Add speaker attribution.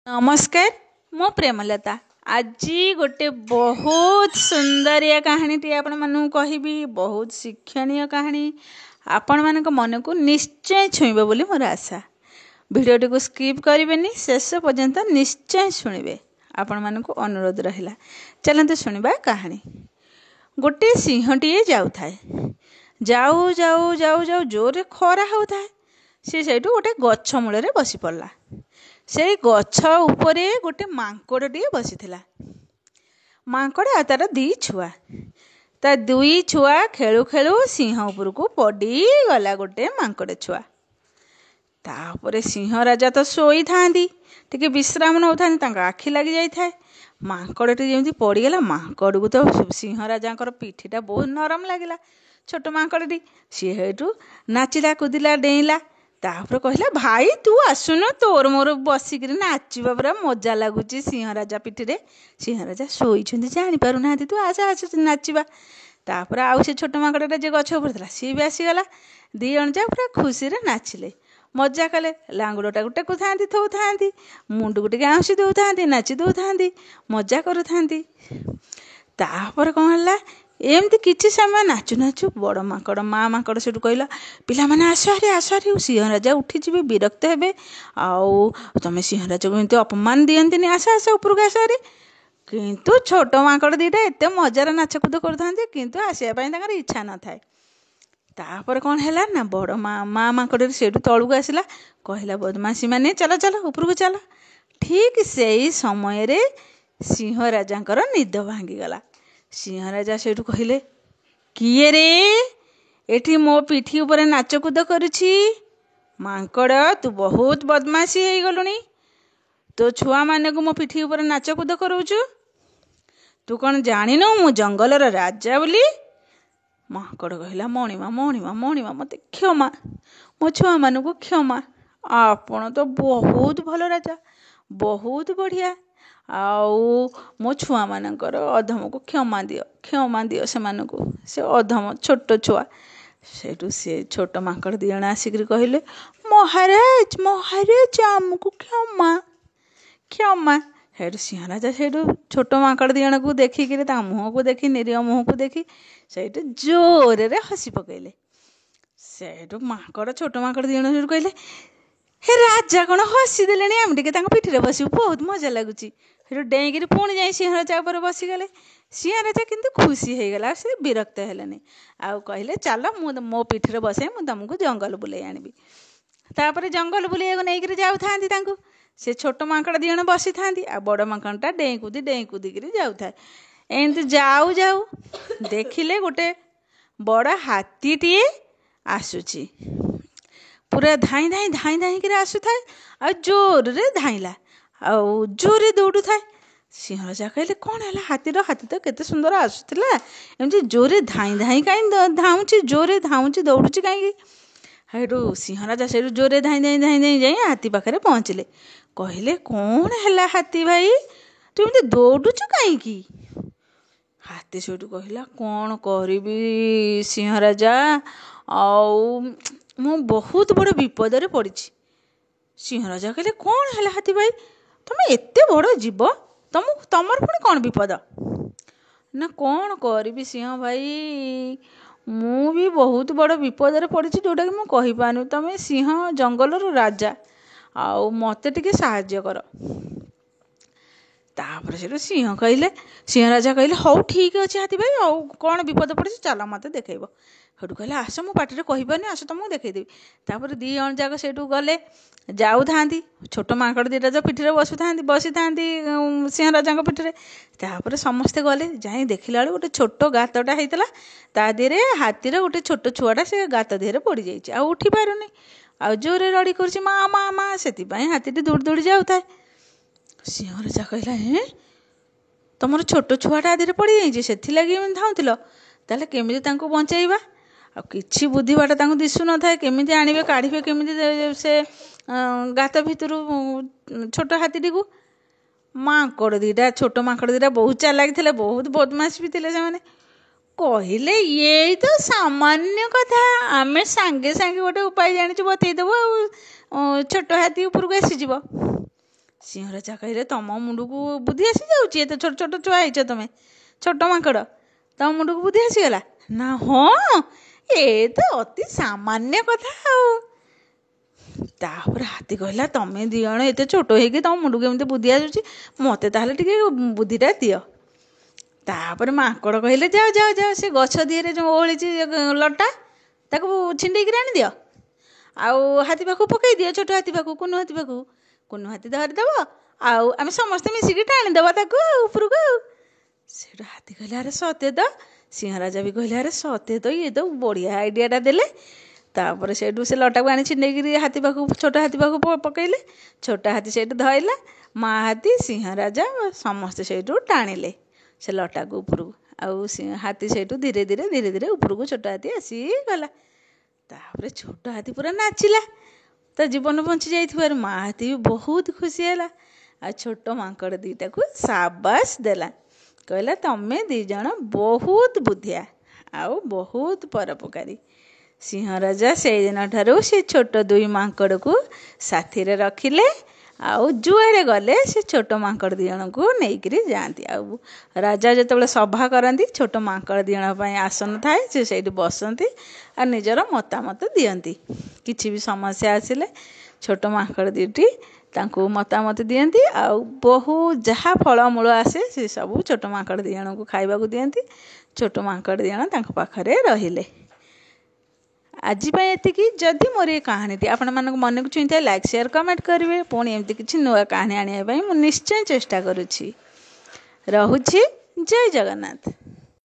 Speaker 1: नमस्कार मो प्रेमलता आज गोटे बहुत सुंदरिया कहानी आपण मानू कहबी बहुत शिक्षणीय कहानी आपण मान मन को निश्चय छुईब बोली मोर आशा। भिडियोटी को स्किप करेंगे शेष पर्यंत निश्चय शुणिबे आपण मान को अनुरोध रहिला। चलते शुणा कहानी। गोटे सिंहटीए जाऊ जाऊ जाऊ जाऊ जोरे खरा होता सी से गोटे गछ मूल बसी पड़ा। से गछ उपरे गोटे मांकड़े बसी मांकड़ आ तार दी छुआ ता दुई छुआ खेलु खेलु सिंह उपर को पड़ी गला गोटे मांकड़ छुआ। तापर सिंह राजा तो शोई था टिके विश्राम नौ था आखि लगी जाए मांकड़टी जमी पड़गला मांकड़ को तो सिंह राजा पिठीटा बहुत नरम लगे छोट मांकड़टी सी हेठू नाचिला कुदिला डेइला तापर कहला भाई तू आसुन तोर मोर बसिक नाचवा पूरा मजा लगुच सिंह राजा पिठे। सिंह राजा शोई जानी पार ना तू आस आस नाचवा। तापर आउ से छोट मांकड़टा जे गछ उपर सी भी आसीगला दी जण जा पूरा खुशी नाचिले मजा कले लांगुड़टा टेकु था थौ था मुंड को टे आउसी दौ था नाची दौ था मजा करू था। तापर कौन है एमती किसी समय नाचु नाचु बड़ माकड़ माँ माकड़ से कहला पिला माने आस हारी सिंह राजा उठीजी विरक्त हे आउ तुम सिंह राजा को एमती अपमान दियंती आस आस उपरको आस हारी। किंतु छोट माकड़ दीटा एत मजार नाचकुद कर किंतु आसवाई इच्छा न थाए। तापर कौन है ना बड़ माँ माकड़ से तलू आसला कहला बदमाशी माने चल चल उपरको चल। ठीक से समय सिंह राजा निद भांगीगला। सिंह राजा से कहले किए रे एठी मो पिठी ऊपर नाचकुद करुछि मांकड़ तू बहुत बदमाशी हो गलुनी तो छुआ माने को मो पिठी ऊपर नाचकुद कराउछु तू कौन जानिन मु जंगलर राजा बोली। मांकड़ कहला मणिमा मणिमा मणिमा मते क्षमा मो छुआ मान को क्षमा आपण तो बहुत भल राजा बहुत बढ़िया आउ मो छुआ मानकर अधम को क्षमा दियो से अधम छोट छुआ। सेठू से छोट मांकड़ दी जण आसिक कहले महाराज महाराज आमको क्षमा क्षमा। हेठू सिंह राजा सेठू छोट मांकड़ दी जण को देखिक मुँह को देखी निरीह मुँह को देखी सेठू जोर रे हसी पकेले। सेठू मांकड़ छोट मांकड़ दी जण कहले हे राजा कौन हसी देले आम टे पिठी बस बहुत मजा लगुच। डेईकि पुणी जा सिंह राजा उपर बसीगले। सिंह राजा किंतु खुशी हो गला से विरक्त हेलेनी आउ कहले चल मो पिठी बसे तुमको जंगल बुले आनबी। तापर जंगल बुले नहीं जाऊ था से छोट मांकड़ दी जण बसी था आ बड़ मांकड़टा डेई कूदी जाऊ था। एमती जाऊ जाऊ देखिले गोटे बड़ हाथीटीए आसुची पूरा धाई धाई धाई धाई कर आसुथाए आ जोर रे धाइला आउ जोरे दौड़ू थाए। सिंह राजा कहले कौन है हाथी तो केते सुंदर आसुला एमती जोरे धाई धाई कहीं धाऊँची जोरे धाऊँची दौड़ुची कहीं। हेठू सिंह राजा से जोरे धाई धाई धाई धाई जाए हाथी पाखे पहुँचले कहले कौन है हाथी भाई तू एमती दौड़ुचु कहीं। हाथी से कहला कौन करी सिंह राजा आउ मु बहुत बड़ विपद पड़ी। सिंह राजा कहले कौन है हाथी भाई तुम एते बड़ जीव तमर पुणी कौन विपद ना कौन करी सिंह भाई मु भी बहुत बड़ विपद पड़ी जोटा कि मुझे कहीपार तुम सिंह जंगलर राजा आउ मते टिके साहाय्य कर। तापर से सिंह राजा कहले हौ ठीक अच्छे हाथी भाई आउ कौन विपद पड़ी चल मत देखब। सेठू कहले आस मो पाटे कहीपार आस तुमको देखदेवी। तापर दी जण जाक सेठू गले जाऊ था छोट मांकड़ दीटा जो पिठी बसी था सिंह राजा पिठी। तापर समस्ते गले जाई देखला बेलू गोटे छोट गातटा होता ता देहरे हाथीर गोटे छोट छुआटा से गात देहरे पड़ जाइए आ उठी पारुनी आ जोरे रड़ी कर माँ माँ माँ से हाथीटी दौड़ी दौड़ी जाऊ था। सिंह राजा कहला हे तुम छोट छुआटा देहरे पड़ जाइए से लगी धाउल ताले केमी बचाइबा आ किछि बुद्धि बाट दिशु न था केमी आणवे काढ़े केमी से गात भितर छोट हाथीटी को। मांकड़ दीटा छोट मांकड़ दीटा बहुत चालाक थे बहुत बदमाश भी थे से कहले ये तो सामान्य कथा आमे सांगे सांगे गोटे उपाय जानी बतईदेव आ छोट हाथी उपरको आसीज। ସିଂହ ରାଜା କହିଲେ ତମ ମୁଣ୍ଡକୁ ବୁଦ୍ଧି ଆସିଯାଉଛି, ଏତେ ଛୋଟ ଛୋଟ ଛୁଆ ହେଇଛ ତମେ, ଛୋଟ ମାଙ୍କଡ଼, ତମ ମୁଣ୍ଡକୁ ବୁଦ୍ଧି ଆସିଗଲା ନା? ହଁ, ଏ ତ ଅତି ସାମାନ୍ୟ କଥା ଆଉ। ତାପରେ ହାତୀ କହିଲା ତମେ ଦି ଜଣ ଏତେ ଛୋଟ ହେଇକି ତମ ମୁଣ୍ଡକୁ ଏମିତି ବୁଦ୍ଧି ଆସୁଛି, ମୋତେ ତାହେଲେ ଟିକେ ବୁଦ୍ଧିଟା ଦିଅ। ତାପରେ ମାଙ୍କଡ଼ କହିଲେ ଯାଅ ଯାଅ ଯାଅ, ସେ ଗଛ ଦିହରେ ଯେଉଁ ଓହଳିଛି ଲଟା ତାକୁ ଛିଣ୍ଡେଇକିରି ଆଣିଦିଅ, ଆଉ ହାତୀ ପାଖକୁ ପକାଇ ଦିଅ, ଛୋଟ ହାତୀ ପାଖକୁ, କୁନୁ ହାତୀ ପାଖକୁ। କୁନୁ ହାତୀ ଧରିଦେବ, ଆଉ ଆମେ ସମସ୍ତେ ମିଶିକି ଟାଣିଦେବା ତାକୁ ଆଉ ଉପରକୁ ଆଉ। ସେଠୁ ହାତୀ କହିଲେ ଆରେ ସତେ ତ। ସିଂହ ରାଜା ବି କହିଲେ ଆରେ ସତେ ତ, ଇଏ ତ ବଢ଼ିଆ ଆଇଡ଼ିଆଟା ଦେଲେ। ତାପରେ ସେଇଠୁ ସେ ଲଟାକୁ ଆଣି ଛିଣ୍ଡେଇକିରି ହାତୀ ପାଖକୁ, ଛୋଟ ହାତୀ ପାଖକୁ ପକାଇଲେ। ଛୋଟ ହାତୀ ସେଇଠୁ ଧଇଲା, ମା ହାତୀ, ସିଂହ ରାଜା ସମସ୍ତେ ସେଇଠୁ ଟାଣିଲେ ସେ ଲଟାକୁ ଉପରକୁ। ଆଉ ହାତୀ ସେଇଠୁ ଧୀରେ ଧୀରେ ଧୀରେ ଧୀରେ ଉପରକୁ ଛୋଟ ହାତୀ ଆସିଗଲା। ତାପରେ ଛୋଟ ହାତୀ ପୁରା ନାଚିଲା, ତା ଜୀବନ ବଞ୍ଚି ଯାଇଥିବାରୁ। ମା ହାତୀ ବି ବହୁତ ଖୁସି ହେଲା, ଆଉ ଛୋଟ ମାଙ୍କଡ଼ ଦୁଇଟାକୁ ସାବାସ ଦେଲା, କହିଲା ତମେ ଦି ଜଣ ବହୁତ ବୁଦ୍ଧିଆ ଆଉ ବହୁତ ପରୋପକାରୀ। ସିଂହ ରାଜା ସେଇଦିନ ଠାରୁ ସେ ଛୋଟ ଦୁଇ ମାଙ୍କଡ଼କୁ ସାଥିରେ ରଖିଲେ, ଆଉ ଯୁଆଡ଼େ ଗଲେ ସେ ଛୋଟ ମାଙ୍କଡ଼ ଦି ଜଣଙ୍କୁ ନେଇକରି ଯାଆନ୍ତି। ଆଉ ରାଜା ଯେତେବେଳେ ସଭା କରନ୍ତି, ଛୋଟ ମାଙ୍କଡ଼ ଦି ଜଣ ପାଇଁ ଆସନ ଥାଏ, ସେ ସେଇଠି ବସନ୍ତି ଆଉ ନିଜର ମତାମତ ଦିଅନ୍ତି। କିଛି ବି ସମସ୍ୟା ଆସିଲେ ଛୋଟ ମାଙ୍କଡ଼ ଦୁଇଟି ତାଙ୍କୁ ମତାମତ ଦିଅନ୍ତି, ଆଉ ବହୁ ଯାହା ଫଳମୂଳ ଆସେ ସେ ସବୁ ଛୋଟ ମାଙ୍କଡ଼ ଦି ଜଣଙ୍କୁ ଖାଇବାକୁ ଦିଅନ୍ତି। ଛୋଟ ମାଙ୍କଡ଼ ଦି ଜଣ ତାଙ୍କ ପାଖରେ ରହିଲେ। ଆଜି ପାଇଁ ଏତିକି। ଯଦି ମୋର ଏ କାହାଣୀଟି ଆପଣମାନଙ୍କ ମନକୁ ଛୁଇଁଥାଏ, ଲାଇକ୍, ସେୟାର, କମେଣ୍ଟ କରିବେ। ପୁଣି ଏମିତି କିଛି ନୂଆ କାହାଣୀ ଆଣିବା ପାଇଁ ମୁଁ ନିଶ୍ଚୟ ଚେଷ୍ଟା କରୁଛି। ରହୁଛି। ଜୟ ଜଗନ୍ନାଥ।